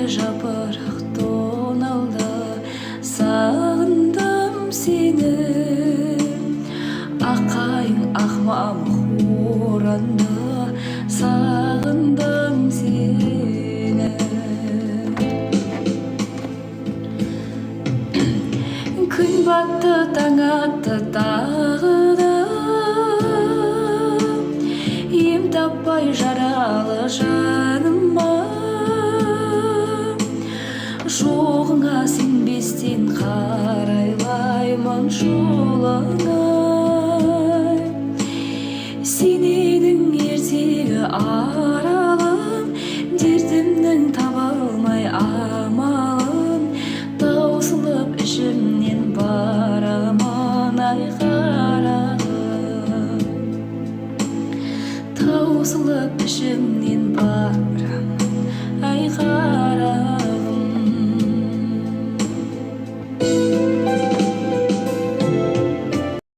жапырақ тоңалды, сағындым сені. Аққайың ақ мамық оранды, сағындым сені. Күн батты, таң атты тағы да, ем таппай жаралы жаныма. Жоғыңа сенбестен қарайлаймын жолыңа.